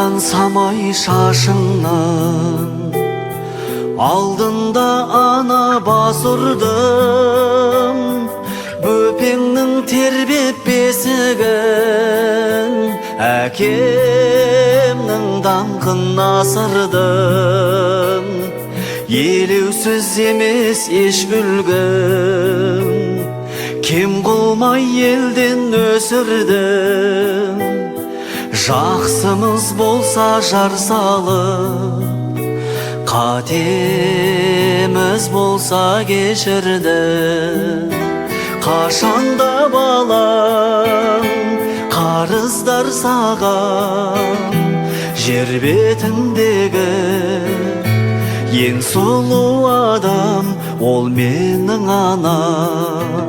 Қайдан самай шашыңнан алдында ана бас ұрдым, бөпеңнің тербеп бесігін әкемнің даңқын асырдым. Елеусіз емес еш үлгім, кем қылмай елден өсірдім. Жақсымыз болса жар салып, қатеміз болса кешірді. Қашанда балам қарыздар саған, жер бетіндегі ең сұлу адам ол менің анам.